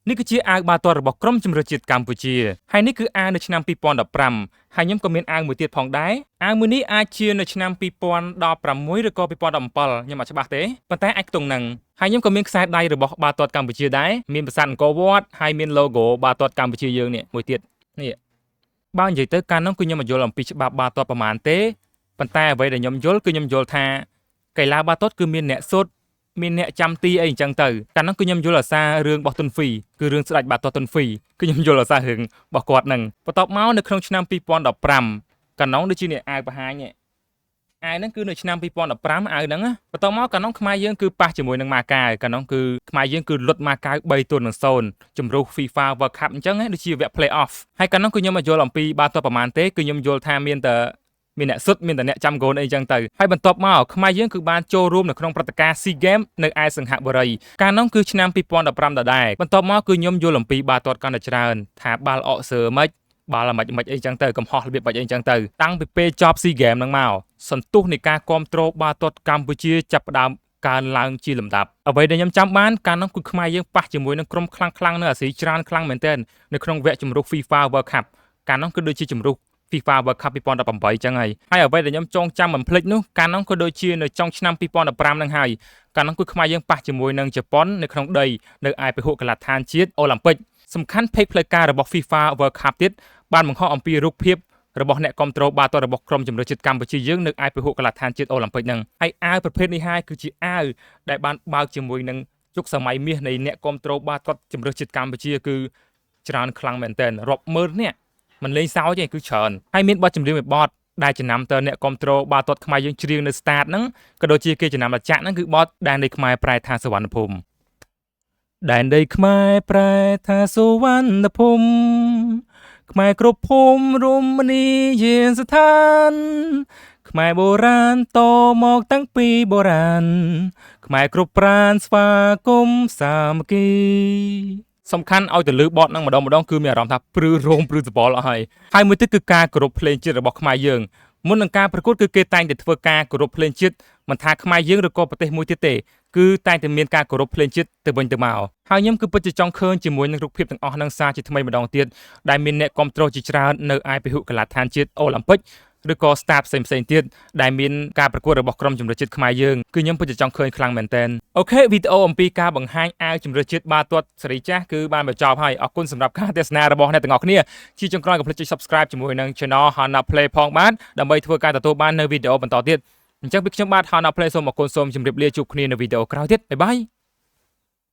នេះគឺជាអាវបាល់ទាត់របស់ក្រុមជម្រើសជាតិកម្ពុជាហើយនេះគឺអាវនៅឆ្នាំ2015ហើយខ្ញុំក៏មានអាវមួយទៀតផងដែរអាវមួយនេះអាចជានៅឆ្នាំ2016ឬក៏2017ខ្ញុំអត់ច្បាស់ទេប៉ុន្តែអាចខ្ទង់នឹងហើយខ្ញុំក៏មានខ្សែដៃរបស់បាល់ទាត់កម្ពុជាដែរមានប្រាសាទអង្គរវត្តហើយមាន logo បាល់ទាត់កម្ពុជាយើងនេះមួយទៀតនេះបើនិយាយទៅកាលនោះគឺខ្ញុំមិនយល់អំពីច្បាប់បាល់ទាត់ប្រហែលទេប៉ុន្តែអ្វីដែលខ្ញុំយល់គឺខ្ញុំយល់ថាកីឡាបាល់ទាត់គឺមានអ្នកសុទ្ធមានអ្នកចាំទីអីអញ្ចឹងទៅកាលនោះគឺខ្ញុំយល់អាសារឿងរបស់តុនហ្វីគឺរឿងស្ដេចបាល់ទាត់តុនហ្វីគឺខ្ញុំយល់អាសារឿងរបស់គាត់នឹងបន្ទាប់មកនៅក្នុងឆ្នាំ2015កាលនោះដូចជាអ្នកអាវបង្ហាញអាវហ្នឹងគឺនៅឆ្នាំ2015អាវហ្នឹងបន្ទាប់មកកាលនោះខ្មែរយើងគឺប៉ះជាមួយនឹងម៉ាកាវកាលនោះគឺខ្មែរយើងគឺលុតម៉ាកាវ3-0ជំរុះ FIFA World Cup អញ្ចឹងដូចជាវគ្គ Play Off ហើយកាលនោះគឺខ្ញុំមកយល់អំពីបាល់ទាត់ប្រហែលទេគឺខ្ញុំយល់ថាមានតែអ្នកសុទ្ធមានតែអ្នកចាំហ្គោលអីចឹងទៅហើយបន្ទាប់មកខ្មែរយើងគឺបានចូលរួមនៅក្នុងព្រឹត្តិការណ៍ SEA Games នៅឯសង្ហបុរីកាលនោះគឺឆ្នាំ2015ដដែលបន្ទាប់មកគឺខ្ញុំយល់អំពីបាល់ទាត់កាន់តែច្រើនថាបាល់អកសើមិនបាល់មិនអីចឹងទៅកំហុសរបៀបបាច់អីចឹងទៅតាំងពីពេលចប់ SEA Games ហ្នឹងមកសន្ទុះនៃការគ្រប់គ្រងបាល់ទាត់កម្ពុជាចាប់ផ្ដើមកើនឡើងជាលំដាប់អ្វីដែលខ្ញុំចាំបានកាលនោះគឺខ្មែរយើងប៉ះជាមួយនឹងក្រុមខ្លាំងៗនៅអាស៊ីច្រើនខ្លាំងមែនទែននៅក្នុងវគ្គជម្រុះ FIFA World Cup កាលនោះគឺដូចជាជម្រុះFIFA World Cup 2018ចឹងហើយអ្វីដែលខ្ញុំចងចាំមិនភ្លេចនោះកាលនោះក៏ដូចជានៅចុងឆ្នាំ2015ហ្នឹងហើយកាលនោះគឺខ្មែរយើងប៉ះជាមួយនឹងជប៉ុននៅក្នុងដីនៅឯពហុកីឡដ្ឋានជាតិអូឡ িম্প ិកសំខាន់ពេកផ្លូវការរបស់ FIFA World Cup ទៀតបានបង្ហោះអំពីរូបភាពរបស់អ្នកគ្រប់គ្រងបាល់ទាត់របស់ក្រុមជម្រើសជាតិកម្ពុជាយើងនៅឯពហុកីឡដ្ឋានជាតិអូឡ িম্প ិកហ្នឹងហើយអាវប្រភេទនេះហើយគឺជាអាវដែលបានបើកជាមួយនឹងយុគសម័យមាសនៃអ្នកគ្រប់គ្រងបាល់ទាត់ជម្រើសជាតិកម្ពុជាគឺច្រើនខ្លាំងមែនទែនរាប់ម៉ឺននាក់មិនលេងសើចទេគឺច្រើនហើយមានបទចម្រៀងមួយបទដែលចំណាំទៅអ្នកគ្រប់គ្រងបាល់ទាត់ខ្មែរយើងច្រៀងនៅស្តាតហ្នឹងក៏ដូចជាគេចំណាំលចាក់ហ្នឹងគឺបទដែនដីខ្មែរប្រែថាសវណ្ណភូមិដែនដីខ្មែរប្រែថាសវណ្ណភូមិខ្មែរគ្រប់ភូមិរមនីយានស្ថានខ្មែរបុរាណតមកតាំងពីបុរាណខ្មែរគ្រប់ប្រាណស្វាគមន៍សាមគ្គីសំខាន់ឲ្យទៅលើបទហ្នឹងម្ដងគឺមានអារម្មណ៍ថាព្រឺរោមព្រឺសបល់អស់ហើយមួយទៀតគឺការគោរពភ្លេងជាតិរបស់ខ្មែរយើងមុននឹងការប្រកួតគឺគេតែងតែធ្វើការគោរពភ្លេងជាតិមិនថាខ្មែរយើងឬក៏ប្រទេសមួយទៀតទេគឺតែងតែមានការគោរពភ្លេងជាតិទៅវិញទៅមកហើយខ្ញុំគឺពិតជាចង់ឃើញជាមួយនឹងរូបភាពទាំងអស់ហ្នឹងសារជាថ្មីម្ដងទៀតដែលមានអ្នកគ្រប់គ្រងជាច្រើននៅឯពហុកីឡដ្ឋានជាតិអូឡ িম্প ិកឬក៏ staff ផ្សេងទៀតដែលមានការប្រកួតរបស់ក្រុមជម្រើសជាតិខ្មែរយើងគឺខ្ញុំពិតជាចង់ឃើញខ្លាំងមែនទែនអូខេវីដេអូអំពីការបង្ហាញអាវជម្រើសជាតិបាល់ទាត់សេរីចាស់គឺបានបញ្ចប់ហើយអរគុណសម្រាប់ការទស្សនារបស់អ្នកទាំងអស់គ្នាជាចុងក្រោយកុំភ្លេចចុច Subscribe ជាមួយនឹង Channel Hana Play ផងបាទដើម្បីធ្វើការទទួលបាននៅវីដេអូបន្តទៀតអញ្ចឹងពីខ្ញុំបាទ Hana Play សូមអរគុណសូមជម្រាបលាជួបគ្នានៅវីដេអូក្រោយទៀតបាយបាយ